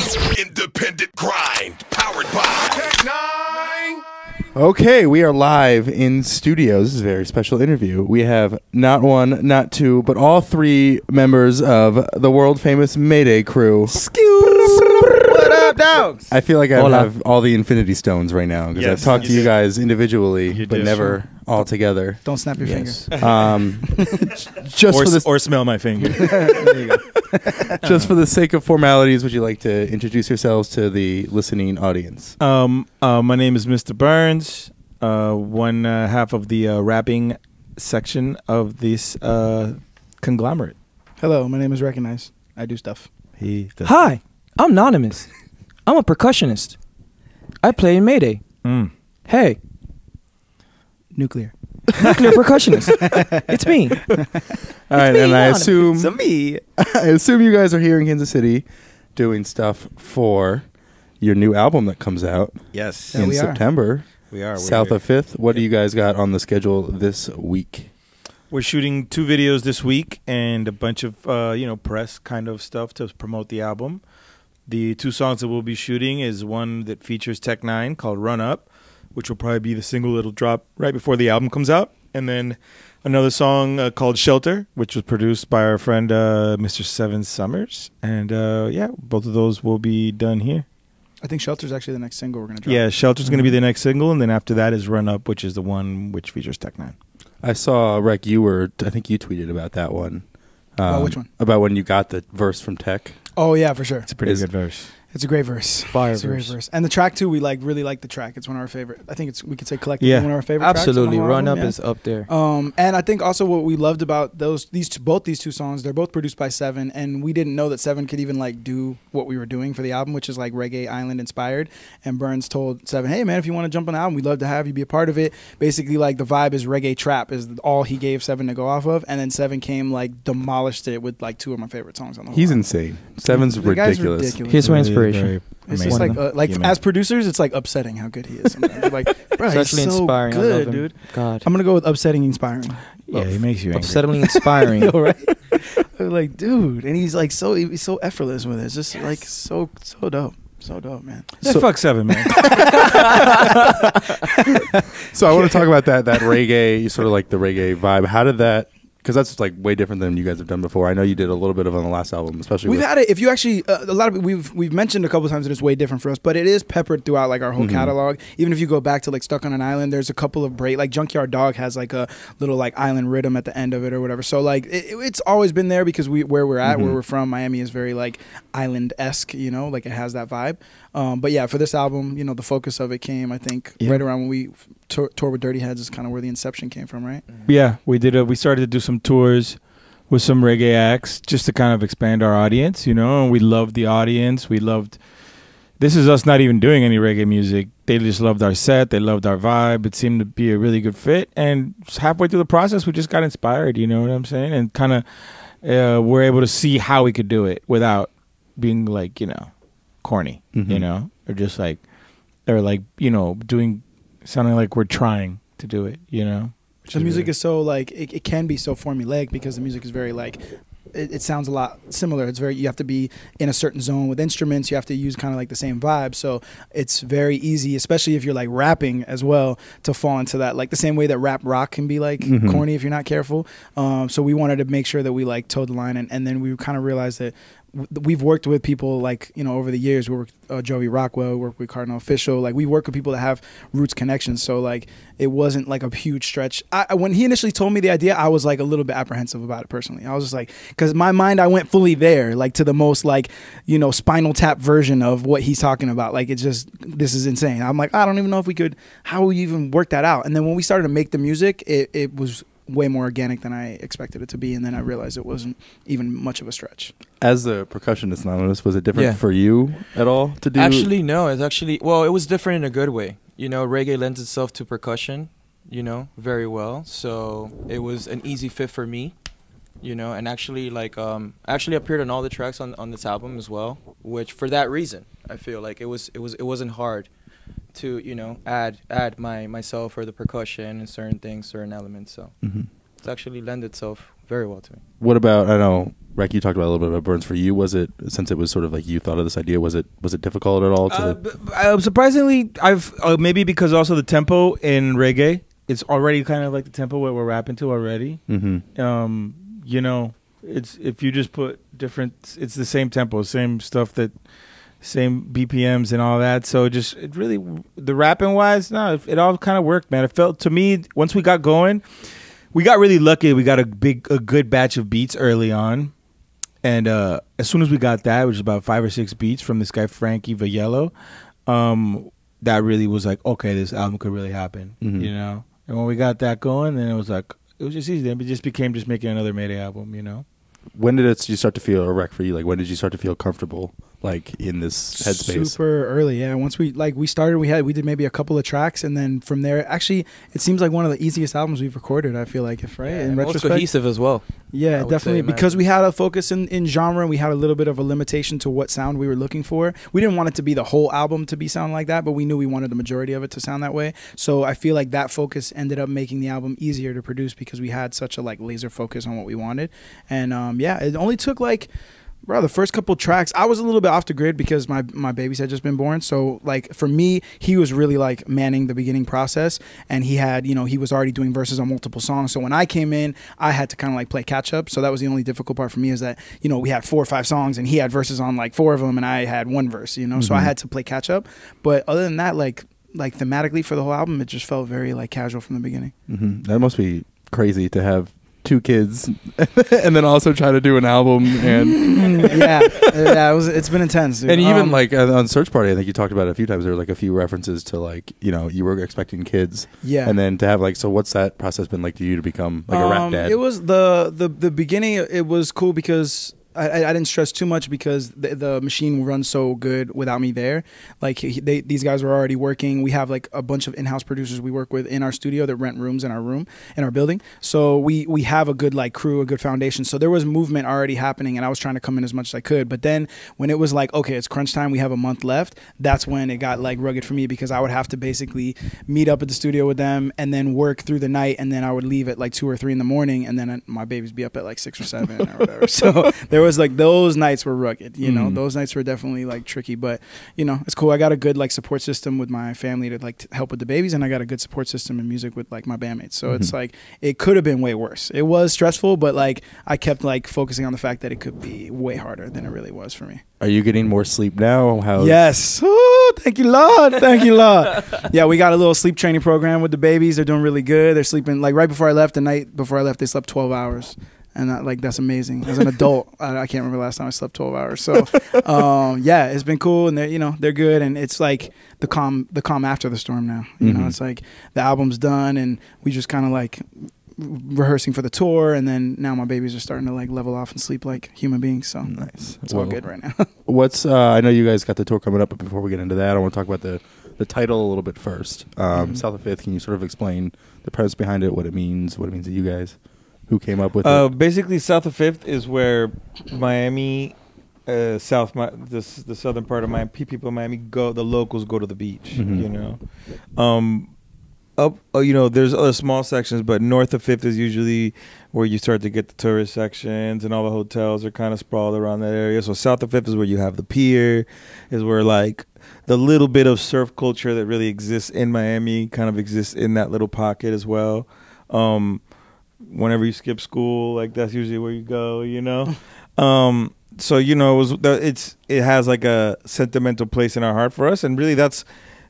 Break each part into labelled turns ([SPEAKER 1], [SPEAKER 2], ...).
[SPEAKER 1] Independent grind, powered by Tech Nine.
[SPEAKER 2] Okay, we are live in studio. This is a very special interview. We have not one, not two, but all three members of the world famous Mayday crew.
[SPEAKER 3] What up, dogs?
[SPEAKER 2] I feel like I have all the Infinity Stones right now because I've talked to you guys individually, but never all together.
[SPEAKER 4] Don't snap your fingers.
[SPEAKER 2] Just for this,
[SPEAKER 3] Or smell my finger.
[SPEAKER 4] There you go.
[SPEAKER 2] just for the sake of formalities, would you like to introduce yourselves to the listening audience?
[SPEAKER 3] My name is Mr. Burns, one half of the rapping section of this conglomerate.
[SPEAKER 4] Hello, my name is Recognize. I do stuff.
[SPEAKER 5] Hi, I'm Anonymous. I'm a percussionist. I play in Mayday. Hey,
[SPEAKER 4] Nuclear.
[SPEAKER 5] nuclear percussionist. It's me.
[SPEAKER 2] All right, and I assume
[SPEAKER 5] It's me.
[SPEAKER 2] I assume you guys are here in Kansas City doing stuff for your new album that comes out
[SPEAKER 3] Yes.
[SPEAKER 2] in
[SPEAKER 4] we are.
[SPEAKER 2] September.
[SPEAKER 3] We are.
[SPEAKER 2] South of 5th. What do you guys got on the schedule this week?
[SPEAKER 3] We're shooting 2 videos this week and a bunch of press kind of stuff to promote the album. The 2 songs that we'll be shooting is one that features Tech Nine called Run Up, which will probably be the single that'll drop right before the album comes out. And then another song called Shelter, which was produced by our friend Mr. Seven Summers. And both of those will be done here.
[SPEAKER 4] I think Shelter's actually the next single we're going to drop.
[SPEAKER 3] Yeah, Shelter's going to be the next single. And then after that is Run Up, which is the one which features Tech Nine.
[SPEAKER 2] I saw, Rec, I think you tweeted about that one.
[SPEAKER 4] Which one?
[SPEAKER 2] About when you got the verse from Tech.
[SPEAKER 4] Oh, yeah, for sure.
[SPEAKER 3] It's a pretty good verse.
[SPEAKER 4] It's a great verse. It's a great verse. And the track, too, we really like the track. It's one of our favorite. I think we could say collectively one of our favorite
[SPEAKER 5] Absolutely.
[SPEAKER 4] tracks.
[SPEAKER 5] Run Up is up there.
[SPEAKER 4] And I think also what we loved about both these two songs, they're both produced by Seven, and we didn't know that Seven could even like do what we were doing for the album, which is like reggae island inspired. And Burns told Seven, "Hey man, if you want to jump on the album, we'd love to have you be a part of it." Basically, like the vibe is reggae trap is all he gave Seven to go off of, and then Seven came like demolished it with like 2 of my favorite songs on the whole
[SPEAKER 2] He's
[SPEAKER 4] album.
[SPEAKER 2] insane. Seven's
[SPEAKER 4] The guy's
[SPEAKER 2] ridiculous.
[SPEAKER 5] Here's my inspiration.
[SPEAKER 4] It's just like as producers, it's like upsetting how good he is. Sometimes. You're like, bro,
[SPEAKER 5] It's
[SPEAKER 4] he's
[SPEAKER 5] actually
[SPEAKER 4] so
[SPEAKER 5] inspiring. I love
[SPEAKER 4] good,
[SPEAKER 5] him.
[SPEAKER 4] dude.
[SPEAKER 5] God.
[SPEAKER 4] I'm gonna go with upsetting, inspiring.
[SPEAKER 3] Yeah, he makes you angry.
[SPEAKER 5] Upsettingly inspiring.
[SPEAKER 4] Yo, right? I'm like, dude, and he's like he's so effortless with it. It's just like so dope. So dope, man.
[SPEAKER 3] Yeah, fuck Seven, man.
[SPEAKER 2] So I want to talk about that reggae, sort of like the reggae vibe. How did that? Because that's like way different than you guys have done before. I know you did a little bit of it on the last album, especially.
[SPEAKER 4] We've had it. If you actually, a lot of we've mentioned a couple times that it's way different for us, but it is peppered throughout like our whole catalog. Even if you go back to like Stuck on an Island, there's a couple of like Junkyard Dog has like a little like island rhythm at the end of it or whatever. So like it's always been there because where we're at, where we're from, Miami is very like island-esque, like it has that vibe. But yeah, for this album, the focus of it came, I think, right around when we toured with Dirty Heads is kind of where the inception came from, right?
[SPEAKER 3] Yeah, we started to do some tours with some reggae acts just to kind of expand our audience, and we loved the audience. This is us not even doing any reggae music. They just loved our set. They loved our vibe. It seemed to be a really good fit. And halfway through the process, we just got inspired, you know what I'm saying? And kind of we're able to see how we could do it without being like, corny, or just like, sounding like we're trying to do it,
[SPEAKER 4] The music is so like it can be so formulaic because the music is very like it sounds a lot similar. It's very, you have to be in a certain zone with instruments. You have to use kind of like the same vibe. So it's very easy, especially if you're like rapping as well, to fall into that, like the same way that rap rock can be like corny if you're not careful. So we wanted to make sure that we like towed the line, and then we kind of realized that we've worked with people like, over the years. We worked with Joey Rockwell, we worked with Cardinal Official. Like we work with people that have roots connections. So like it wasn't like a huge stretch. When he initially told me the idea, I was like a little bit apprehensive about it personally. I was just like, because my mind, I went fully there, like to the most like, Spinal Tap version of what he's talking about. Like this is insane. I'm like, I don't even know if how we even work that out. And then when we started to make the music, it was way more organic than I expected it to be, and then I realized it wasn't even much of a stretch.
[SPEAKER 2] As the percussionist, Anonymous, was it different for you at all to do?
[SPEAKER 5] Actually, no. It was different in a good way. Reggae lends itself to percussion, very well. So it was an easy fit for me, and actually appeared on all the tracks on this album as well. Which for that reason, I feel like it wasn't hard to add myself or the percussion and certain things, certain elements. So it's actually lend itself very well to me.
[SPEAKER 2] What about, I know Rec, you talked about a little bit about Burns. For you, was it, since it was sort of like you thought of this idea, was it difficult at all to?
[SPEAKER 3] Surprisingly, I've maybe because also the tempo in reggae, it's already kind of like the tempo what we're rapping to already.
[SPEAKER 2] Mm-hmm.
[SPEAKER 3] You know, it's if you just put different, it's the same tempo, same stuff, that same BPMs and all that. So it really, the rapping wise, no, it all kind of worked, man. It felt to me, once we got going, we got really lucky. We got a good batch of beats early on. And as soon as we got that, which was about 5 or 6 beats from this guy, Frankie Villello, that really was like, okay, this album could really happen, you know? And when we got that going, then it was like, it was just easy. Then it just became just making another Mayday album, you know?
[SPEAKER 2] When did you start to feel a Rec for you? Like, when did you start to feel comfortable, like, in this headspace?
[SPEAKER 4] Super early, yeah. Once we started, we did maybe a couple of tracks, and then from there, actually, it seems like one of the easiest albums we've recorded. I feel like, if right, in
[SPEAKER 5] most
[SPEAKER 4] retrospect,
[SPEAKER 5] cohesive as well.
[SPEAKER 4] Yeah, definitely, because we had a focus in genre, and we had a little bit of a limitation to what sound we were looking for. We didn't want it to be the whole album to be sound like that, but we knew we wanted the majority of it to sound that way. So I feel like that focus ended up making the album easier to produce because we had such a like laser focus on what we wanted. And yeah, it only took like, bro, the first couple tracks, I was a little bit off the grid because my babies had just been born. So, like, for me, he was really, like, manning the beginning process. And he had, you know, he was already doing verses on multiple songs. So when I came in, I had to kind of, like, play catch-up. So that was the only difficult part for me is that, you know, we had 4 or 5 songs. And he had verses on, like, 4 of them. And I had 1 verse, you know. So I had to play catch-up. But other than that, like thematically for the whole album, it just felt very, like, casual from the beginning.
[SPEAKER 2] That must be crazy to have 2 kids and then also try to do an album. And
[SPEAKER 4] yeah, it's been intense, dude.
[SPEAKER 2] And even like on Search Party, I think you talked about it a few times, there were like a few references to like, you know, you were expecting kids, and then to have like, so what's that process been like to you to become like a rap dad?
[SPEAKER 4] It was the beginning, it was cool because I didn't stress too much because the machine runs so good without me there. Like these guys were already working. We have like a bunch of in-house producers we work with in our studio that rent rooms in our building. So we have a good like crew, a good foundation. So there was movement already happening, and I was trying to come in as much as I could. But then when it was like, okay, it's crunch time, we have a month left, that's when it got like rugged for me because I would have to basically meet up at the studio with them and then work through the night, and then I would leave at like 2 or 3 in the morning, and then my babies be up at like 6 or 7 or whatever. So there was like those nights were rugged, you know. Those nights were definitely like tricky, but you know, it's cool. I got a good like support system with my family to like help with the babies, and I got a good support system in music with like my bandmates. So it's like it could have been way worse. It was stressful, but like I kept like focusing on the fact that it could be way harder than it really was for me.
[SPEAKER 2] Are you getting more sleep now?
[SPEAKER 4] Yes. Ooh, thank you, Lord. Thank you, Lord. Yeah, we got a little sleep training program with the babies. They're doing really good. They're sleeping like right before I left. The night before I left, they slept 12 hours. And like that's amazing. As an adult, I can't remember the last time I slept 12 hours. So yeah, it's been cool, and they're good, and it's like the calm after the storm now. You know, it's like the album's done, and we just kind of like rehearsing for the tour, and then now my babies are starting to like level off and sleep like human beings. So
[SPEAKER 2] nice.
[SPEAKER 4] It's all good right now.
[SPEAKER 2] What's I know you guys got the tour coming up, but before we get into that, I want to talk about the title a little bit first. South of Fifth. Can you sort of explain the premise behind it, what it means to you guys? Who came up with it?
[SPEAKER 3] Basically, South of Fifth is where Miami, the southern part of Miami, people in Miami go. The locals go to the beach. You know, you know, there's other small sections, but north of Fifth is usually where you start to get the tourist sections, and all the hotels are kind of sprawled around that area. So South of Fifth is where you have the pier, is where like the little bit of surf culture that really exists in Miami kind of exists in that little pocket as well. Whenever you skip school, like that's usually where you go, you know. So you know, it has like a sentimental place in our heart for us, and really that's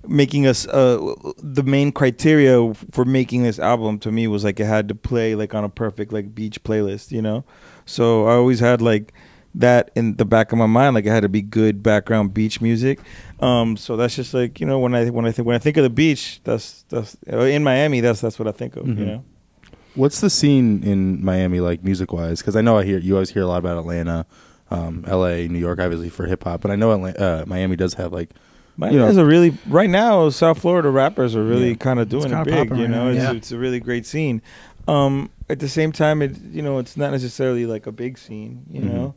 [SPEAKER 3] making us the main criteria for making this album to me was like it had to play like on a perfect like beach playlist, you know. So I always had like that in the back of my mind, like it had to be good background beach music. So that's just like, you know, when I think of the beach, that's in Miami, that's what I think of, you know.
[SPEAKER 2] What's the scene in Miami like music-wise? Because I know you always hear a lot about Atlanta, L.A., New York, obviously for hip-hop. But I know Miami does have like...
[SPEAKER 3] Miami is a really... Right now, South Florida rappers are really kind of doing it big, you know? It's a really great scene. At the same time, it's not necessarily like a big scene, you know?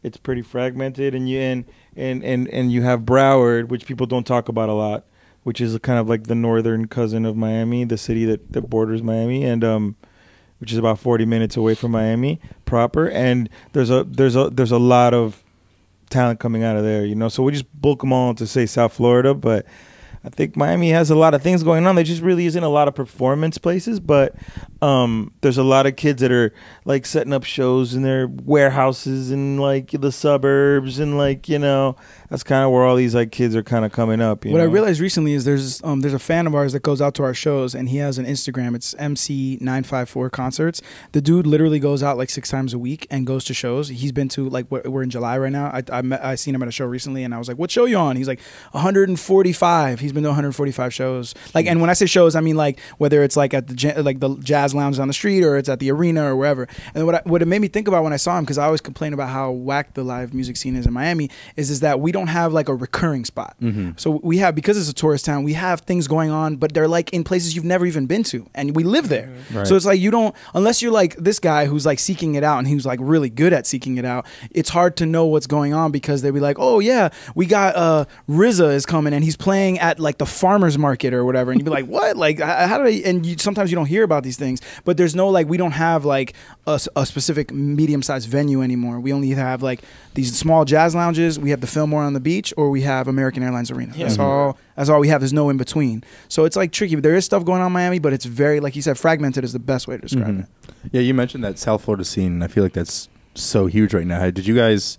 [SPEAKER 3] It's pretty fragmented, and you have Broward, which people don't talk about a lot, which is kind of like the northern cousin of Miami, the city that borders Miami, and... which is about 40 minutes away from Miami proper, and there's a lot of talent coming out of there, you know. So we just bulk them all to say South Florida, but I think Miami has a lot of things going on. There just really isn't a lot of performance places, but there's a lot of kids that are like setting up shows in their warehouses in like the suburbs, and like, you know, that's kind of where all these like kids are kind of coming up.
[SPEAKER 4] What I realized recently is there's a fan of ours that goes out to our shows, and he has an Instagram. It's MC954 Concerts. The dude literally goes out like 6 times a week and goes to shows. He's been to, like, we're in July right now. I seen him at a show recently, and I was like, "What show you on?" He's like, 145. He's been to 145 shows. Like, and when I say shows, I mean like whether it's like at the jazz lounge on the street, or it's at the arena or wherever. And what it made me think about when I saw him, because I always complain about how whack the live music scene is in Miami, is that we don't have like a recurring spot. So we have, because it's a tourist town, we have things going on, but they're like in places you've never even been to, and we live there. Right. So it's like you don't, unless you're like this guy who's like seeking it out, and he's like really good at seeking it out, it's hard to know what's going on, because they'll be like, oh yeah, we got RZA is coming and he's playing at like the farmer's market or whatever, and you'd be like, what? Like, how do I? And sometimes you don't hear about these things, but there's no, like, we don't have like a specific medium-sized venue anymore. We only have like these small jazz lounges. We have the Fillmore on the beach, or we have American Airlines Arena. Yeah. That's all we have. There's no in between. So it's like tricky. There is stuff going on in Miami, but it's very, like you said, fragmented is the best way to describe it.
[SPEAKER 2] Yeah, you mentioned that South Florida scene, and I feel like that's so huge right now. Did you guys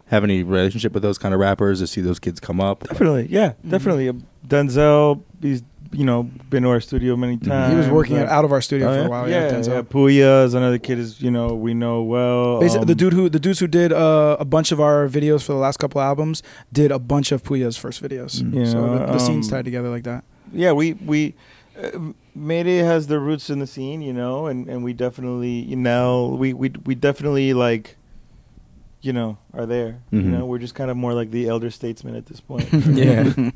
[SPEAKER 2] have any relationship with those kind of rappers to see those kids come up?
[SPEAKER 3] Definitely, yeah, definitely. Denzel, he's, you know, been to our studio many times.
[SPEAKER 4] He was working out of our studio for a while.
[SPEAKER 3] Yeah, Puya is another kid, is, you know, we know well.
[SPEAKER 4] Basically, the dudes who did a bunch of our videos for the last couple albums did a bunch of Puya's first videos. So the scene's tied together like that.
[SPEAKER 3] Yeah, we Mayday has the roots in the scene, you know, and we definitely, you know, we definitely, like, you know, are there. You know, we're just kind of more like the elder statesmen at this point.
[SPEAKER 5] Yeah.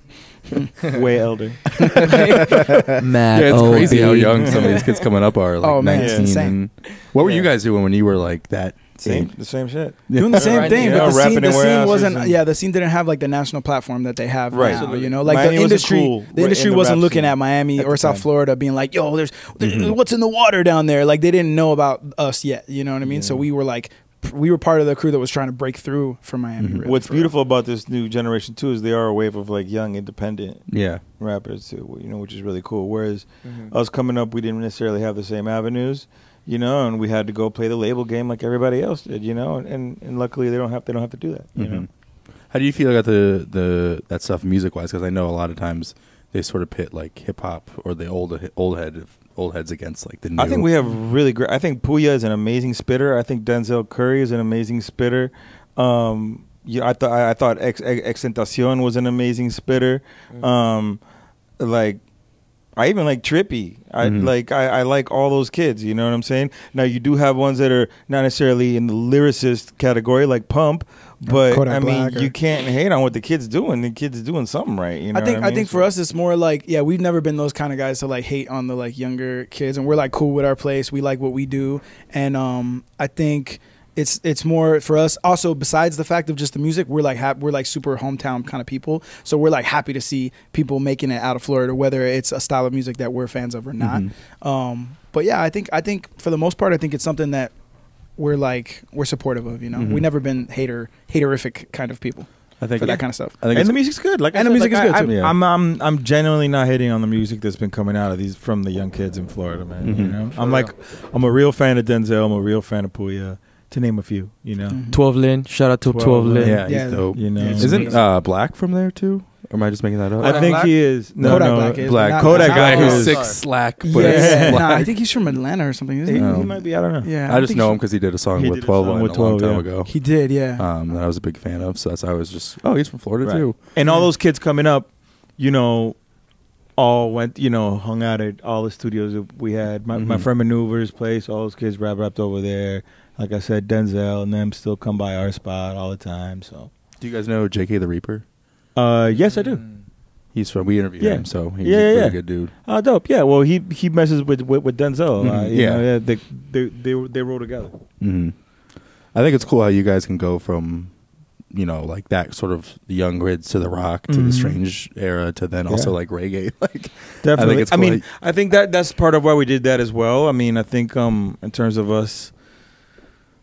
[SPEAKER 3] Way elder.
[SPEAKER 5] Mad.
[SPEAKER 2] Yeah, it's crazy how young some of these kids coming up are. Like 19.
[SPEAKER 4] Yeah.
[SPEAKER 2] And what were you guys doing when you were like that?
[SPEAKER 3] The same shit.
[SPEAKER 4] Doing the same thing, but the scene wasn't.
[SPEAKER 3] And
[SPEAKER 4] The scene didn't have like the national platform that they have
[SPEAKER 3] right.
[SPEAKER 4] now. You know, like
[SPEAKER 3] Miami
[SPEAKER 4] the industry.
[SPEAKER 3] cool.
[SPEAKER 4] The industry wasn't looking
[SPEAKER 3] scene
[SPEAKER 4] at Miami or South
[SPEAKER 3] time.
[SPEAKER 4] Florida, being like, "Yo, there's what's in the water down there." Like they didn't know about us yet. You know what I mean? So we were like, we were part of the crew that was trying to break through for Miami. Really,
[SPEAKER 3] What's beautiful about this new generation too is they are a wave of like young independent rappers too, you know, which is really cool. Whereas us coming up, we didn't necessarily have the same avenues, you know, and we had to go play the label game like everybody else did, you know, and luckily they don't have to do that. You know?
[SPEAKER 2] How do you feel about that stuff music wise? Because I know a lot of times they sort of pit like hip hop or the old heads against like the new.
[SPEAKER 3] I think we have really great. I think Puya is an amazing spitter. I think Denzel Curry is an amazing spitter. I thought Exentacion was an amazing spitter. Like, I even like Trippy. I like all those kids. You know what I'm saying? Now you do have ones that are not necessarily in the lyricist category, like Pump. But
[SPEAKER 4] Kodak
[SPEAKER 3] I mean,
[SPEAKER 4] Black
[SPEAKER 3] you can't hate on what the kid's doing. The kid's doing something right. You know
[SPEAKER 4] I think for us it's more like, we've never been those kind of guys to like hate on the like younger kids, and we're like cool with our place. We like what we do, and I think it's more for us. Also, besides the fact of just the music, we're like super hometown kind of people. So we're like happy to see people making it out of Florida, whether it's a style of music that we're fans of or not. But yeah, I think for the most part, I think it's something that we're supportive of. You know, we've never been haterific kind of people.
[SPEAKER 2] I think
[SPEAKER 4] for that kind of stuff.
[SPEAKER 2] I think
[SPEAKER 3] and the music's good. Like,
[SPEAKER 4] and the music is good too.
[SPEAKER 3] I'm genuinely not hating on the music that's been coming out of from the young kids in Florida, man. You know, I'm a real fan of Denzel. I'm a real fan of Puya, to name a few. You know,
[SPEAKER 5] 12 Lin. Shout out to 12 Lin.
[SPEAKER 2] Yeah, he's dope.
[SPEAKER 3] You know,
[SPEAKER 2] isn't Black from there too? Or am I just making that up?
[SPEAKER 3] I think he is. No,
[SPEAKER 4] Black.
[SPEAKER 3] Kodak
[SPEAKER 2] guy
[SPEAKER 3] Black
[SPEAKER 2] who's
[SPEAKER 3] is
[SPEAKER 2] 6 slack. But
[SPEAKER 4] I think he's from Atlanta or something. Isn't he?
[SPEAKER 3] He might be. I don't know.
[SPEAKER 4] Yeah,
[SPEAKER 2] I just know him because he did a song with 12 a long time ago.
[SPEAKER 4] He did, yeah.
[SPEAKER 2] That I was a big fan of. So that's how I was just. Oh, he's from Florida too.
[SPEAKER 3] And all those kids coming up, you know, all went, you know, hung out at all the studios that we had. My friend Maneuver's place. All those kids rapped over there. Like I said, Denzel and them still come by our spot all the time. So,
[SPEAKER 2] do you guys know J.K. the Reaper?
[SPEAKER 3] Yes, I do.
[SPEAKER 2] We interviewed him, so he's a pretty good dude.
[SPEAKER 3] Oh, dope. Yeah, well, he messes with Denzel. You know, they roll together.
[SPEAKER 2] I think it's cool how you guys can go from, like that sort of the young grids to the rock to the strange era to then also like reggae. Like
[SPEAKER 3] definitely.
[SPEAKER 2] I mean,
[SPEAKER 3] I think that's part of why we did that as well. I mean, I think in terms of us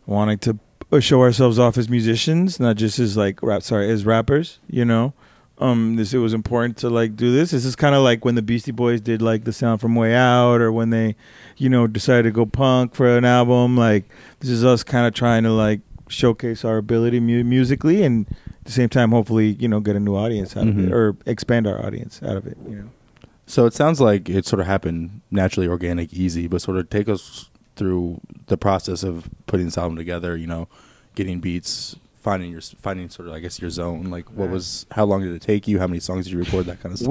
[SPEAKER 3] wanting to show ourselves off as musicians, not just as as rappers, it was important to like do this. This is kind of like when the Beastie Boys did like the sound from Way Out, or when they, decided to go punk for an album. Like this is us kind of trying to like showcase our ability musically, and at the same time, hopefully, get a new audience out of it, or expand our audience out of it.
[SPEAKER 2] So it sounds like it sort of happened naturally, organic, easy, but sort of take us through the process of putting this album together. Getting beats, finding sort of, I guess, your zone. Like, how long did it take you? How many songs did you record? That kind of stuff.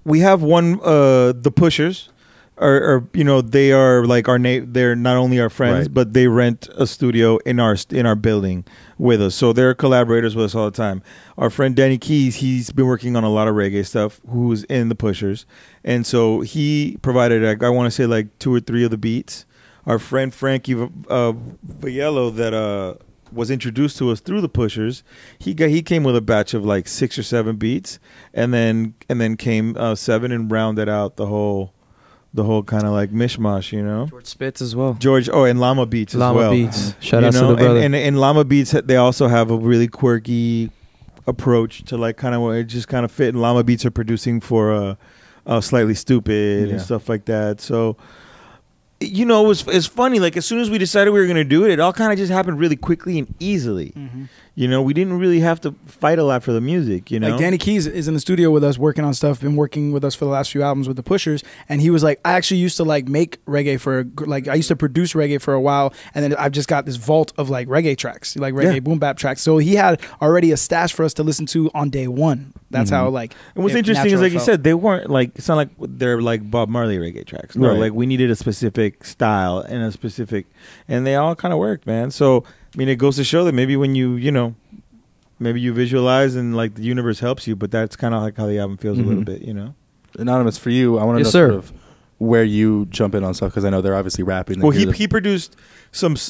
[SPEAKER 3] We have one, the Pushers, are they are like they're not only our friends, but they rent a studio in our building with us, so they're collaborators with us all the time. Our friend Danny Keys, he's been working on a lot of reggae stuff, who's in the Pushers, and so he provided I want to say like 2 or 3 of the beats. Our friend Frankie Villello that was introduced to us through the Pushers, he came with a batch of like 6 or 7 beats, and then came 7 and rounded out the whole kind of like mishmash,
[SPEAKER 5] George Spitz as well.
[SPEAKER 3] And Llama Beats as well.
[SPEAKER 5] Llama Beats. Shout out to the brother.
[SPEAKER 3] And Llama Beats, they also have a really quirky approach to like kind of it just kind of fit. And Llama Beats are producing for Slightly Stupid and stuff like that. So it's funny. Like as soon as we decided we were going to do it, it all kind of just happened really quickly and easily. We didn't really have to fight a lot for the music.
[SPEAKER 4] Like Danny Keys is in the studio with us working on stuff. Been working with us for the last few albums with the Pushers, and he was like, I actually used to like make reggae I used to produce reggae for a while, and then I've just got this vault of like reggae tracks, like reggae boom bap tracks. So he had already a stash for us to listen to on day one. That's how like.
[SPEAKER 3] And what's interesting is like you said, they weren't like, it's not like they're like Bob Marley reggae tracks. No, like we needed a specific style and they all kind of worked, man. So I mean, it goes to show that maybe when maybe you visualize and like the universe helps you, but that's kind of like how the album feels a little bit,
[SPEAKER 2] Anonymous, for you, I want to know sort of where you jump in on stuff, because I know they're obviously rapping.
[SPEAKER 3] Well, he produced some with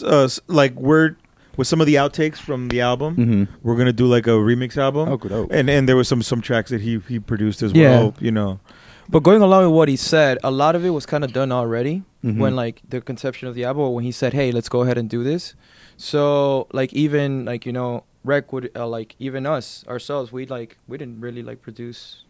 [SPEAKER 3] some of the outtakes from the album. We're gonna do like a remix album.
[SPEAKER 2] Oh, good.
[SPEAKER 3] And there was some tracks that he produced as well.
[SPEAKER 5] But going along with what he said, a lot of it was kind of done already when like the conception of the album, when he said, "Hey, let's go ahead and do this." So like even like Rec would like even us ourselves, we didn't really like produce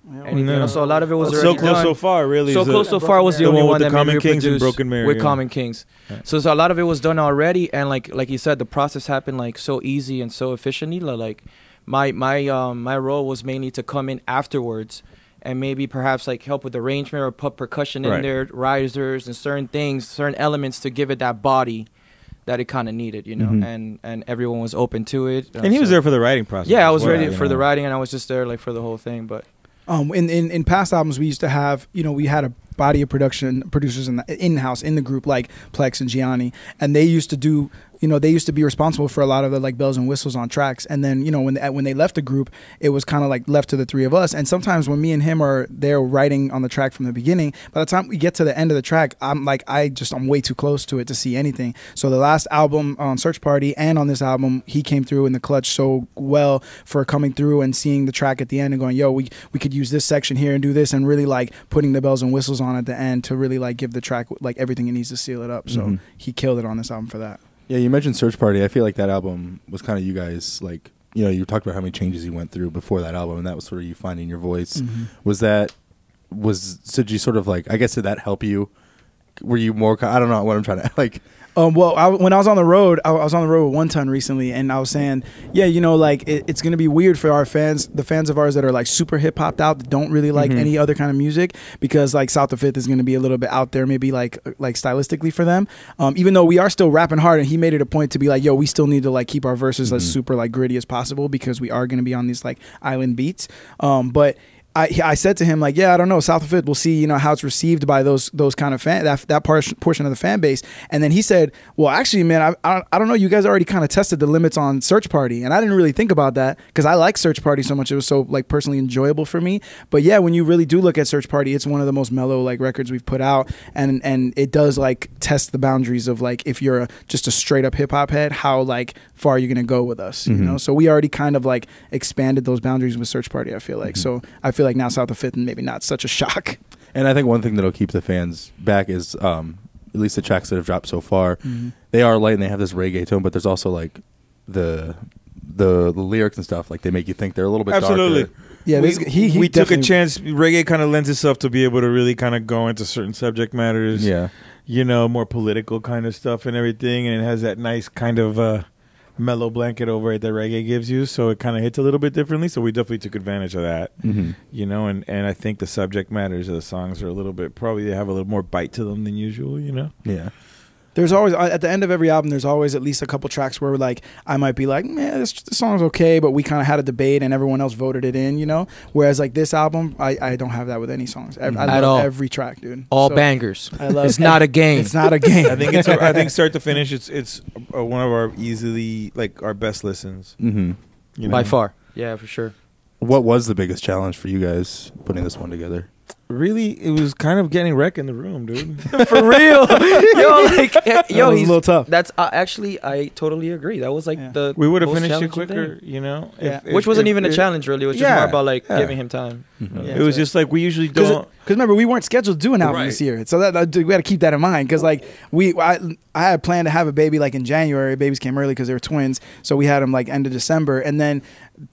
[SPEAKER 5] anything else. So a lot of it was already
[SPEAKER 3] So Close
[SPEAKER 5] done.
[SPEAKER 3] So Far really.
[SPEAKER 5] So Close So Far was the only one that
[SPEAKER 3] Common
[SPEAKER 5] maybe
[SPEAKER 3] Kings and
[SPEAKER 5] produced
[SPEAKER 3] Broken Mary
[SPEAKER 5] with Common Kings.
[SPEAKER 3] Right.
[SPEAKER 5] So a lot of it was done already, and like you said, the process happened like so easy and so efficiently. Like my role was mainly to come in afterwards and maybe perhaps like help with arrangement or put percussion in there, risers and certain things, certain elements to give it that body that it kind of needed, and everyone was open to it.
[SPEAKER 3] And he was there for the writing process.
[SPEAKER 5] Yeah, I was ready for the writing, and I was just there like for the whole thing. But
[SPEAKER 4] in past albums, we used to have, we had a body of producers in-house in the group, like Plex and Gianni, and they used to do, they used to be responsible for a lot of the like bells and whistles on tracks. And then, when they left the group, it was kind of like left to the 3 of us. And sometimes when me and him are there writing on the track from the beginning, by the time we get to the end of the track, I'm way too close to it to see anything. So the last album on Search Party and on this album, he came through in the clutch so well for coming through and seeing the track at the end and going, yo, we could use this section here and do this, and really like putting the bells and whistles on at the end to really like give the track like everything it needs to seal it up. So he killed it on this album for that.
[SPEAKER 2] Yeah, you mentioned Search Party. I feel like that album was kind of you guys, like, you talked about how many changes you went through before that album, and that was sort of you finding your voice. Did you sort of like, I guess, did that help you? Were you more, I don't know what I'm trying to, like.
[SPEAKER 4] When I was on the road, I was on the road with One Ton recently, and I was saying, it's going to be weird for our fans, the fans of ours that are like super hip hopped out, that don't really like any other kind of music, because like South of Fifth is going to be a little bit out there, maybe like stylistically for them. Even though we are still rapping hard, and he made it a point to be like, yo, we still need to like keep our verses as super like gritty as possible, because we are going to be on these like island beats. But I said to him like, yeah, I don't know, South of Fifth, we'll see, you know, how it's received by those kind of that portion of the fan base. And then he said, well, actually, man, I don't know, you guys already kind of tested the limits on Search Party, and I didn't really think about that because I like Search Party so much. It was so like personally enjoyable for me. But yeah, when you really do look at Search Party, it's one of the most mellow like records we've put out, and it does like test the boundaries of like, if you're just a straight up hip hop head, how like far you're gonna go with us, you know. So we already kind of like expanded those boundaries with Search Party, I feel like. So I feel like now South of Fifth, and maybe not such a shock.
[SPEAKER 2] And I think one thing that'll keep the fans back is at least the tracks that have dropped so far, they are light and they have this reggae tone, but there's also like the lyrics and stuff, like they make you think they're a little bit darker.
[SPEAKER 4] Yeah,
[SPEAKER 3] we took a chance. Reggae kind of lends itself to be able to really kind of go into certain subject matters.
[SPEAKER 2] Yeah,
[SPEAKER 3] you know, more political kind of stuff and everything, and it has that nice kind of mellow blanket over it that reggae gives you, so it kind of hits a little bit differently. So we definitely took advantage of that, you know, and I think the subject matters of the songs are a little bit, probably they have a little more bite to them than usual, you know.
[SPEAKER 2] Yeah.
[SPEAKER 4] There's always, at the end of every album, there's always at least a couple tracks where like I might be like, man, this song's okay, but we kind of had a debate and everyone else voted it in, you know. Whereas like this album, I don't have that with any songs. I love every track, dude.
[SPEAKER 5] All bangers.
[SPEAKER 4] I love.
[SPEAKER 5] It's not a game.
[SPEAKER 4] It's not a game.
[SPEAKER 3] I think start to finish, it's one of our easily like our best listens.
[SPEAKER 2] You know?
[SPEAKER 5] By far. Yeah, for sure.
[SPEAKER 2] What was the biggest challenge for you guys putting this one together?
[SPEAKER 3] Really, it was kind of getting wrecked in the room, dude.
[SPEAKER 5] For real. Yo,
[SPEAKER 4] he's a little tough.
[SPEAKER 5] That's actually, I totally agree. That was like the
[SPEAKER 3] we would have
[SPEAKER 5] most
[SPEAKER 3] finished it
[SPEAKER 5] challenging
[SPEAKER 3] quicker,
[SPEAKER 5] thing.
[SPEAKER 3] you know.
[SPEAKER 4] Yeah.
[SPEAKER 5] Which wasn't even a challenge, really. It was just more about like giving him time.
[SPEAKER 3] It was just like we usually don't.
[SPEAKER 4] Because remember, we weren't scheduled to do an album this year, so that we got to keep that in mind. Because like I had planned to have a baby like in January. Babies came early because they were twins, so we had them like end of December, and then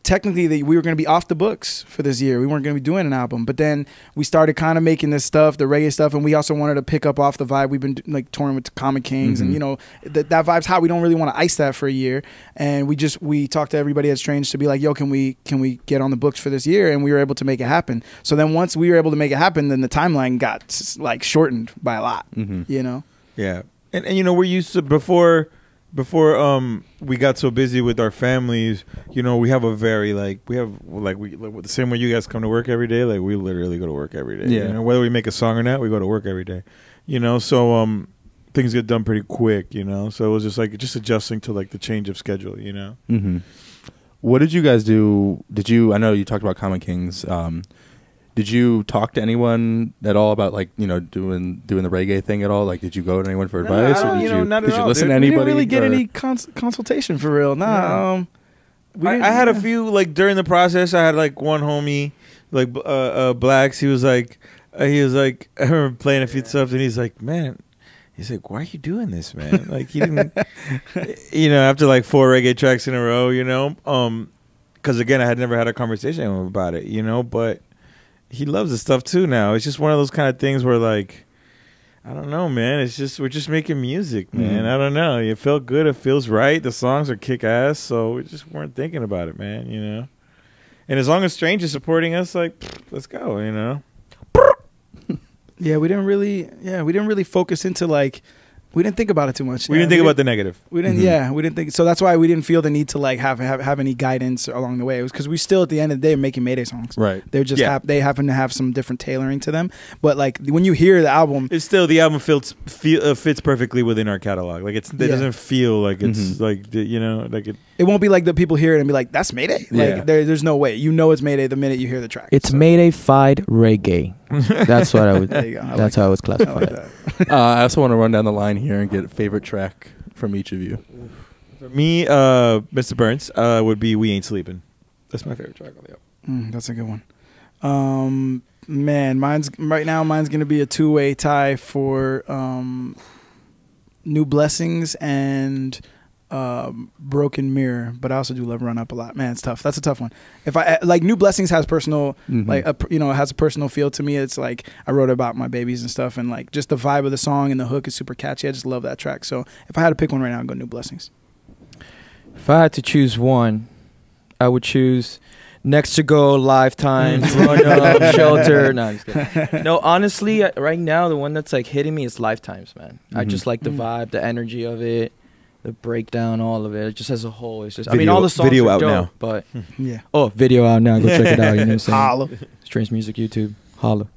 [SPEAKER 4] technically we were going to be off the books for this year. We weren't going to be doing an album, but then we started kind of making this stuff, the reggae stuff, and we also wanted to pick up off the vibe. We've been like touring with Comic Kings, and you know that vibe's hot. We don't really want to ice that for a year, and we talked to everybody at Strange to be like, yo, can we get on the books for this year? And we were able to make it happen. So then once we were able to make it happen, then the timeline got like shortened by a lot. You know.
[SPEAKER 3] Yeah, and you know, we're used to before we got so busy with our families, you know, we have a very the same way you guys come to work every day, like we literally go to work every day.
[SPEAKER 2] Yeah.
[SPEAKER 3] You know, whether we make a song or not, we go to work every day. You know, so things get done pretty quick, you know. So it was just like adjusting to like the change of schedule, you know.
[SPEAKER 2] What did you guys do? I know you talked about Comic Kings. Did you talk to anyone at all about like, you know, doing the reggae thing at all? Like, did you go to anyone for advice?
[SPEAKER 3] Or
[SPEAKER 2] did you
[SPEAKER 3] not at all,
[SPEAKER 2] listen
[SPEAKER 3] dude.
[SPEAKER 2] to anybody?
[SPEAKER 4] We didn't really get any consultation for real. Nah.
[SPEAKER 3] I had a few like during the process. I had like one homie, like Blacks. He was like, I remember playing a few stuff, and he's like, man. He's like, why are you doing this, man? Like, he didn't, you know, after like 4 reggae tracks in a row, you know, because again, I had never had a conversation with him about it, you know, but he loves the stuff too now. It's just one of those kind of things where like, I don't know, man. It's just, we're just making music, man. I don't know. It felt good. It feels right. The songs are kick ass. So we just weren't thinking about it, man, you know. And as long as Strange is supporting us, like, let's go, you know.
[SPEAKER 4] Yeah, we didn't really focus into like, we didn't think about it too much.
[SPEAKER 3] We didn't think about the negative.
[SPEAKER 4] We didn't. We didn't think. So that's why we didn't feel the need to like have any guidance along the way. It was because we still at the end of the day are making Mayday songs.
[SPEAKER 2] Right.
[SPEAKER 4] They're just they happen to have some different tailoring to them. But like when you hear the album,
[SPEAKER 3] it's still the album fits perfectly within our catalog. Like it doesn't feel like it's like you know like it.
[SPEAKER 4] It won't be like the people hear it and be like, "That's Mayday." Like there's no way. You know it's Mayday the minute you hear the track.
[SPEAKER 5] It's Mayday-fied reggae. That's what I would.
[SPEAKER 4] There you go.
[SPEAKER 5] That's how I was classified.
[SPEAKER 2] I also want to run down the line here and get a favorite track from each of you.
[SPEAKER 3] For me, Mr. Burns would be "We Ain't Sleeping." That's my favorite track on the album.
[SPEAKER 4] That's a good one. Man, mine's gonna be a 2-way tie for New Blessings and Broken Mirror, but I also do love Run Up a lot. Man, it's tough. That's a tough one. If I like New Blessings has personal like it has a personal feel to me. It's like I wrote about my babies and stuff, and like just the vibe of the song and the hook is super catchy. I just love that track. So if I had to pick one right now, I'd go New Blessings.
[SPEAKER 5] If I had to choose one, I would choose Next to Go, Lifetime, Run Up, Shelter. No, I'm just kidding. No, honestly, right now the one that's like hitting me is Lifetimes, man. I just like the vibe, the energy of it. the breakdown, all of it, just as a whole. It's just, I
[SPEAKER 6] Video-
[SPEAKER 5] mean, all the songs
[SPEAKER 6] video
[SPEAKER 5] are
[SPEAKER 6] out
[SPEAKER 5] dope,
[SPEAKER 6] now.
[SPEAKER 5] but
[SPEAKER 4] Yeah.
[SPEAKER 5] video out now. Go check it out. You know what I'm saying?
[SPEAKER 4] Holla.
[SPEAKER 5] Strange Music YouTube. Holla.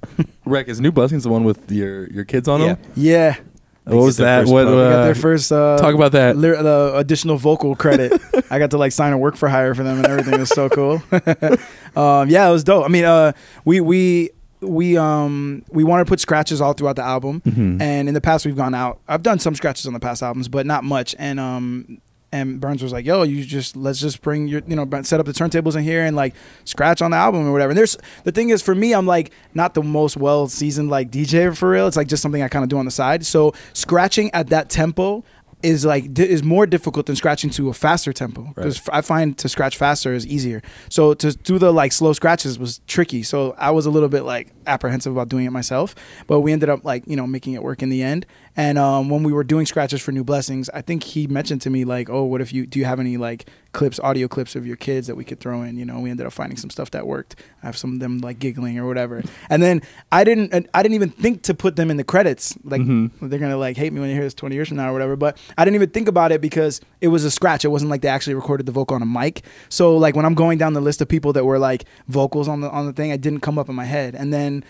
[SPEAKER 2] Rec, is New Blessings the one with your kids on them?
[SPEAKER 4] Yeah.
[SPEAKER 2] What was
[SPEAKER 6] their
[SPEAKER 2] that?
[SPEAKER 6] first
[SPEAKER 2] What
[SPEAKER 6] pub.
[SPEAKER 4] They got their first
[SPEAKER 2] talk about that.
[SPEAKER 4] the additional vocal credit. I got to like sign a work for hire for them and everything. It was so cool. Yeah, it was dope. I mean, we wanted to put scratches all throughout the album, and in the past we've gone out. I've done some scratches on the past albums, but not much. And Burns was like, "Yo, let's just bring your, set up the turntables in here and like scratch on the album or whatever." And the thing is, for me, I'm like not the most well seasoned like DJ for real. It's like just something I kind of do on the side. So scratching at that tempo is more difficult than scratching to a faster tempo, because I find to scratch faster is easier. So to do the like slow scratches was tricky. So I was a little bit like apprehensive about doing it myself, but we ended up like making it work in the end. And when we were doing scratches for New Blessings, I think he mentioned to me like, "Oh, what if do you have any like audio clips of your kids that we could throw in?" We ended up finding some stuff that worked. I have some of them like giggling or whatever. And then I didn't even think to put them in the credits. Like they're gonna like hate me when you hear this 20 years from now or whatever. But I didn't even think about it because it was a scratch. It wasn't like they actually recorded the vocal on a mic. So like when I'm going down the list of people that were like vocals on the thing, it didn't come up in my head. And then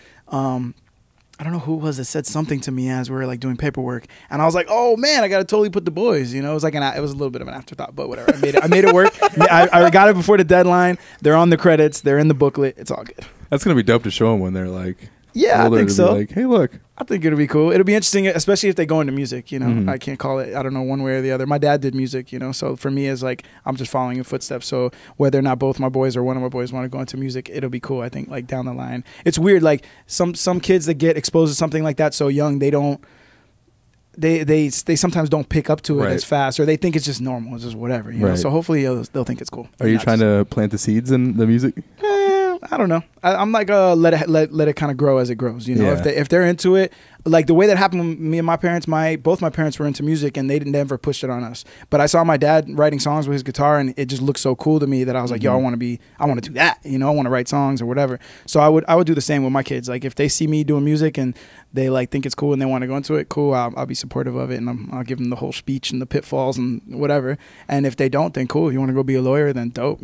[SPEAKER 4] I don't know who it was that said something to me as we were like doing paperwork, and I was like, "Oh man, I gotta totally put the boys." It was like it was a little bit of an afterthought, but whatever. I made it work. I got it before the deadline. They're on the credits. They're in the booklet. It's all good.
[SPEAKER 2] That's gonna be dope to show them when they're like,
[SPEAKER 4] yeah, I
[SPEAKER 2] older,
[SPEAKER 4] think
[SPEAKER 2] to be
[SPEAKER 4] so.
[SPEAKER 2] like, hey, look.
[SPEAKER 4] I think it'll be cool. It'll be interesting, especially if they go into music. I can't call it. I don't know one way or the other. My dad did music. So for me, it's like I'm just following in footsteps. So whether or not both my boys or one of my boys want to go into music, it'll be cool. I think like down the line, it's weird. Like some kids that get exposed to something like that so young, they don't. They sometimes don't pick up to it as fast, or they think it's just normal. It's just whatever. So hopefully they'll think it's cool.
[SPEAKER 2] Are you trying to plant the seeds in the music?
[SPEAKER 4] I don't know. I'm like let it kind of grow as it grows. If they're into it, like the way that happened with me and my parents. Both my parents were into music and they never pushed it on us. But I saw my dad writing songs with his guitar and it just looked so cool to me that I was like, yo, I want to do that. I want to write songs or whatever. So I would do the same with my kids. Like if they see me doing music and they like think it's cool and they want to go into it, cool. I'll be supportive of it and I'll give them the whole speech and the pitfalls and whatever. And if they don't, then cool. If you want to go be a lawyer, then dope.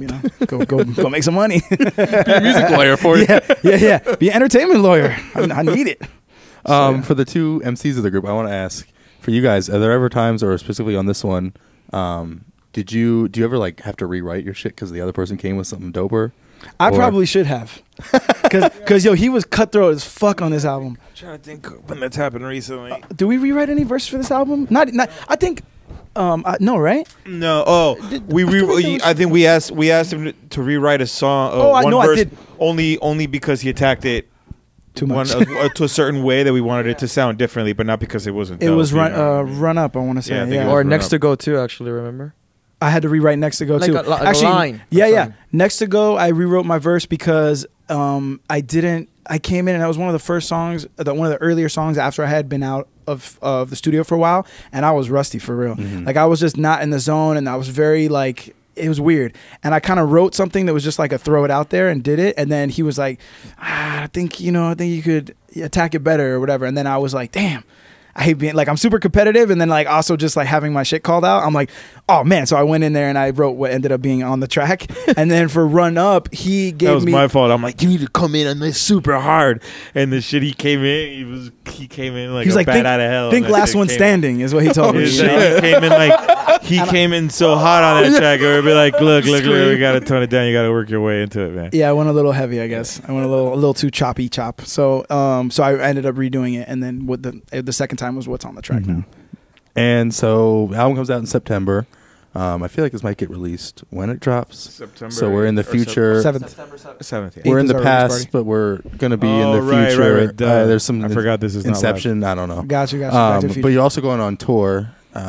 [SPEAKER 4] Go make some money.
[SPEAKER 2] Be a music lawyer for you.
[SPEAKER 4] Yeah. Be an entertainment lawyer. I need it.
[SPEAKER 2] For the two MCs of the group, I want to ask, for you guys, are there ever times, or specifically on this one, do you ever like have to rewrite your shit because the other person came with something doper?
[SPEAKER 4] I probably should have, because he was cutthroat as fuck on this album.
[SPEAKER 6] I'm trying to think when that's happened recently.
[SPEAKER 4] Do we rewrite any verse for this album? Not. I think. No, right?
[SPEAKER 6] No. Oh, I think we asked him to rewrite a song.
[SPEAKER 4] I know.
[SPEAKER 6] Verse,
[SPEAKER 4] I did.
[SPEAKER 6] Only because he attacked it
[SPEAKER 4] too much
[SPEAKER 6] to a certain way that we wanted it to sound differently, but not because it wasn't.
[SPEAKER 4] It was run up. I want to say.
[SPEAKER 6] Yeah, I think
[SPEAKER 4] yeah.
[SPEAKER 6] it was
[SPEAKER 5] Or Next to Go too. Actually, remember?
[SPEAKER 4] I had to rewrite Next to Go
[SPEAKER 5] Like
[SPEAKER 4] too.
[SPEAKER 5] a
[SPEAKER 4] Actually,
[SPEAKER 5] line.
[SPEAKER 4] Yeah. Next to Go, I rewrote my verse because I came in and that was one of the first songs, one of the earlier songs after I had been out of the studio for a while, and I was rusty for real. Like I was just not in the zone, and I was very like. It was weird, and I kind of wrote something that was just like a throw it out there and did it, and then he was like, I think you could attack it better or whatever, and then I was like, damn, I hate being like, I'm super competitive, and then like also just like having my shit called out. I'm like, oh man. So I went in there and I wrote what ended up being on the track. And then for Run Up, he gave me.
[SPEAKER 6] That was my fault. I'm like, you need to come in on this super hard. And the shit he came in, he came in like a bat out of hell.
[SPEAKER 4] Think Last One Standing is what he told me.
[SPEAKER 6] He came in so hot on that track. It would be like, look, we gotta tone it down. You gotta work your way into it, man.
[SPEAKER 4] Yeah, I went a little heavy, I guess. I went a little too choppy. So I ended up redoing it, and then with the second time was what's on the track now.
[SPEAKER 2] And so the album comes out in September. I feel like this might get released when it drops.
[SPEAKER 6] September.
[SPEAKER 2] So we're in the future.
[SPEAKER 6] 7th.
[SPEAKER 2] We're in the
[SPEAKER 4] Eighth is our release
[SPEAKER 2] past,
[SPEAKER 4] party.
[SPEAKER 2] but we're gonna be in the
[SPEAKER 6] Right,
[SPEAKER 2] future.
[SPEAKER 6] right.
[SPEAKER 2] There's some.
[SPEAKER 6] I forgot this is
[SPEAKER 2] Inception. I don't know.
[SPEAKER 4] Gotcha. Back to the
[SPEAKER 2] But
[SPEAKER 4] Future.
[SPEAKER 2] you're also going on tour. So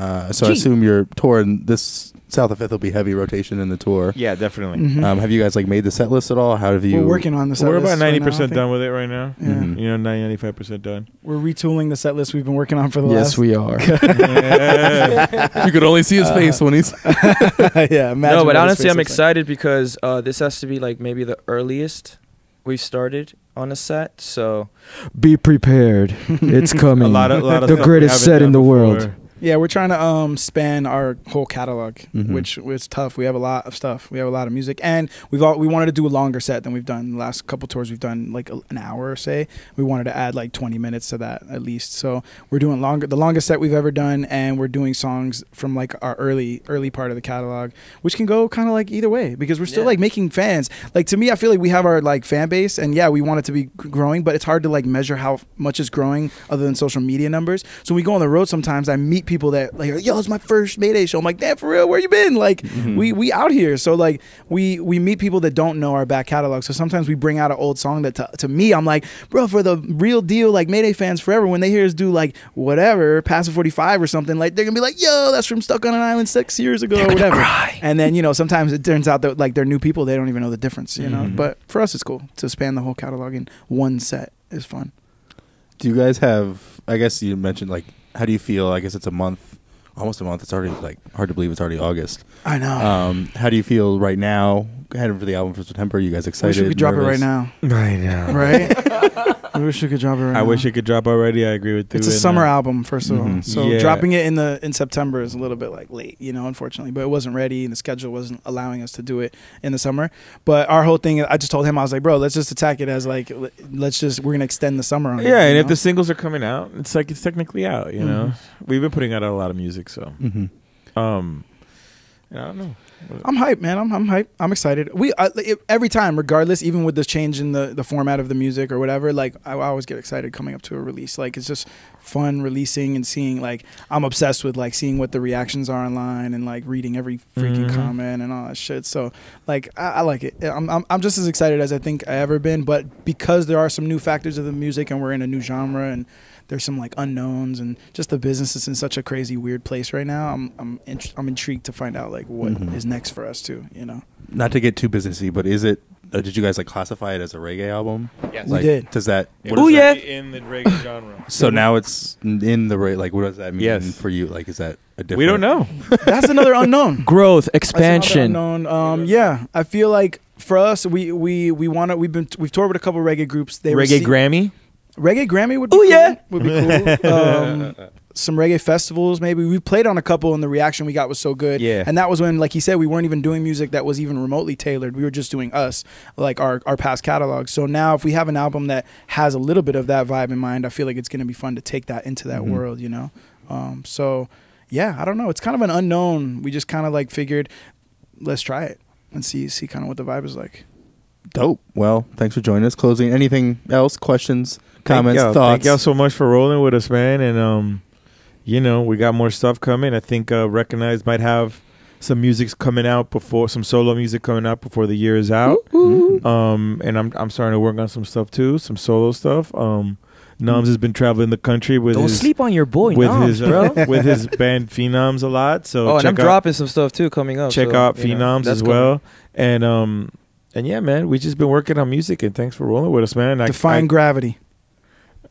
[SPEAKER 2] I assume your tour and this South of Fifth will be heavy rotation in the tour.
[SPEAKER 6] Yeah, definitely.
[SPEAKER 2] Have you guys like made the set list at all? How have you?
[SPEAKER 4] We're working on the set
[SPEAKER 6] We're
[SPEAKER 4] list
[SPEAKER 6] about
[SPEAKER 4] right now, I
[SPEAKER 6] 90%
[SPEAKER 4] think.
[SPEAKER 6] done with it right now.
[SPEAKER 4] Yeah.
[SPEAKER 2] Mhm.
[SPEAKER 6] 95% done.
[SPEAKER 4] We're retooling the set list we've been working on for the
[SPEAKER 5] Yes,
[SPEAKER 4] last.
[SPEAKER 5] we are.
[SPEAKER 2] You could only see his face when he's.
[SPEAKER 4] Yeah, imagine
[SPEAKER 5] No, but
[SPEAKER 4] what his
[SPEAKER 5] honestly,
[SPEAKER 4] face
[SPEAKER 5] I'm
[SPEAKER 4] looks
[SPEAKER 5] excited because this has to be like maybe the earliest we've started on a set. So be prepared. It's coming.
[SPEAKER 6] A lot of
[SPEAKER 5] The
[SPEAKER 6] stuff
[SPEAKER 5] greatest
[SPEAKER 6] we haven't
[SPEAKER 5] set in
[SPEAKER 6] done
[SPEAKER 5] the
[SPEAKER 6] before.
[SPEAKER 5] world.
[SPEAKER 4] like. Yeah, we're trying to span our whole catalog, which was tough. We have a lot of stuff. We have a lot of music, and we wanted to do a longer set than we've done. The last couple tours we've done like an hour, say. We wanted to add like 20 minutes to that at least. So we're doing the longest set we've ever done, and we're doing songs from like our early part of the catalog, which can go kind of like either way because we're still like making fans. Like to me, I feel like we have our like fan base, and yeah, we want it to be growing, but it's hard to like measure how much it's growing other than social media numbers. So we go on the road sometimes. I meet people that like, yo, it's my first Mayday show. I'm like, damn, for real, where you been? Like, we out here. So like, we meet people that don't know our back catalog. So sometimes we bring out an old song that to me, I'm like, bro, for the real deal, like Mayday fans forever, when they hear us do like whatever, Passive 45 or something, like they're gonna be like, yo, that's from Stuck on an Island 6 years ago or whatever. And then, you know, sometimes it turns out that like they're new people, they don't even know the difference, you know. But for us, it's cool to span the whole catalog in one set. Is fun.
[SPEAKER 2] Do you guys have, I guess you mentioned like, how do you feel? I guess it's a month, almost a month. It's already like hard to believe it's already August.
[SPEAKER 4] I know.
[SPEAKER 2] How do you feel right now? Heading for the album for September. Are you guys excited?
[SPEAKER 4] I wish we could drop it right now.
[SPEAKER 6] I know.
[SPEAKER 4] Right? I wish we could drop it right now.
[SPEAKER 6] I wish it could drop already. I agree with you.
[SPEAKER 4] It's a summer album, first of all. So
[SPEAKER 6] Yeah.
[SPEAKER 4] dropping it in September is a little bit like late, you know, unfortunately. But it wasn't ready and the schedule wasn't allowing us to do it in the summer. But our whole thing, I just told him, I was like, bro, let's just attack it as like, we're going to extend the summer on it.
[SPEAKER 6] Yeah, and
[SPEAKER 4] you
[SPEAKER 6] if
[SPEAKER 4] know?
[SPEAKER 6] the singles are coming out, it's like it's technically out, you know? We've been putting out a lot of music, so. I don't know.
[SPEAKER 4] I'm hyped, man. I'm hyped. I'm excited. Every time, regardless, even with this change in the format of the music or whatever, like I always get excited coming up to a release. Like it's just fun releasing and seeing. Like I'm obsessed with like seeing what the reactions are online and like reading every freaking comment and all that shit. So like I like it. I'm just as excited as I think I ever been. But because there are some new factors of the music and we're in a new genre and there's some like unknowns and just the business is in such a crazy weird place right now. I'm intrigued to find out like what is next for us too, you know.
[SPEAKER 2] Not to get too businessy, but is it? Did you guys like classify it as a reggae album?
[SPEAKER 6] Yes,
[SPEAKER 2] like,
[SPEAKER 4] we did.
[SPEAKER 2] Does that?
[SPEAKER 6] Oh yeah, in the reggae genre.
[SPEAKER 2] So now it's in the like. What does that mean for you? Like, is that a different?
[SPEAKER 6] We don't know.
[SPEAKER 4] That's another unknown.
[SPEAKER 5] Growth, expansion.
[SPEAKER 4] That's another unknown. Yeah, I feel like for us, we've toured with a couple reggae groups.
[SPEAKER 6] Reggae Grammy.
[SPEAKER 4] Reggae Grammy would be cool. Would be cool. Some reggae festivals, maybe. We played on a couple, and the reaction we got was so good.
[SPEAKER 6] Yeah.
[SPEAKER 4] And that was when, like he said, we weren't even doing music that was even remotely tailored. We were just doing us, like our past catalog. So now, if we have an album that has a little bit of that vibe in mind, I feel like it's going to be fun to take that into that world, you know. So yeah, I don't know. It's kind of an unknown. We just kind of like figured, let's try it and see kind of what the vibe is like.
[SPEAKER 2] Dope. Well, thanks for joining us. Closing. Anything else? Questions? Comments? Thoughts?
[SPEAKER 6] Thank y'all so much for rolling with us, man. And you know, we got more stuff coming. I think Recognize might have some music's coming out before, some solo music coming out before the year is out. And I'm starting to work on some stuff too, some solo stuff. Nums has been traveling the country with
[SPEAKER 5] Don't
[SPEAKER 6] his,
[SPEAKER 5] sleep on your boy,
[SPEAKER 6] with
[SPEAKER 5] Nums,
[SPEAKER 6] his
[SPEAKER 5] bro.
[SPEAKER 6] with his band Phenoms a lot. So
[SPEAKER 5] and I'm dropping some stuff too coming up.
[SPEAKER 6] Check
[SPEAKER 5] so,
[SPEAKER 6] out
[SPEAKER 5] you know,
[SPEAKER 6] Phenoms
[SPEAKER 5] that's
[SPEAKER 6] as well. And yeah, man, we just been working on music, and thanks for rolling with us, man.
[SPEAKER 4] Defying Gravity.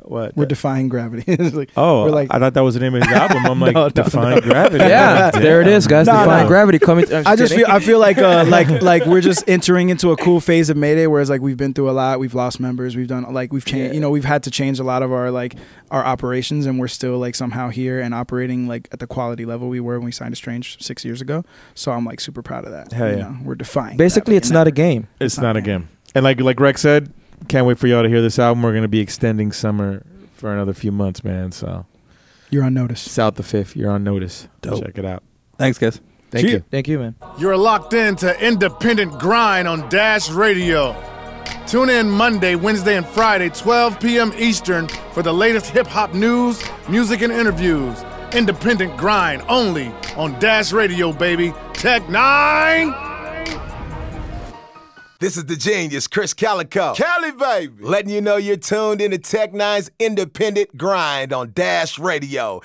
[SPEAKER 6] What?
[SPEAKER 4] We're defying gravity. It's like,
[SPEAKER 6] Oh,
[SPEAKER 4] we're like,
[SPEAKER 6] I thought that was the name of his album. I'm like, Defying Gravity.
[SPEAKER 5] Yeah, there it is, guys. Defying Gravity coming.
[SPEAKER 4] I feel like like we're just entering into a cool phase of Mayday, whereas like we've been through a lot, we've lost members, we've done like we've changed, you know, we've had to change a lot of our operations, and we're still like somehow here and operating like at the quality level we were when we signed Estranged 6 years ago. So I'm like super proud of that.
[SPEAKER 6] Hell
[SPEAKER 4] you
[SPEAKER 6] yeah.
[SPEAKER 4] know, we're defying.
[SPEAKER 5] Basically, it's not a game.
[SPEAKER 6] It's not a game. And like Rex said, can't wait for y'all to hear this album. We're gonna be extending summer for another few months, man. So
[SPEAKER 4] You're on notice.
[SPEAKER 6] South the 5th, you're on notice.
[SPEAKER 2] Dope.
[SPEAKER 6] Check it out.
[SPEAKER 2] Thanks, guys.
[SPEAKER 6] Thank you.
[SPEAKER 5] Thank you, man.
[SPEAKER 1] You're locked in to Independent Grind on Dash Radio. Tune in Monday, Wednesday, and Friday, 12 p.m. Eastern for the latest hip-hop news, music, and interviews. Independent Grind only on Dash Radio, baby. Tech 9!
[SPEAKER 7] This is the genius, Chris Calico.
[SPEAKER 1] Cali, baby!
[SPEAKER 7] Letting you know you're tuned into Tech Nine's Independent Grind on Dash Radio.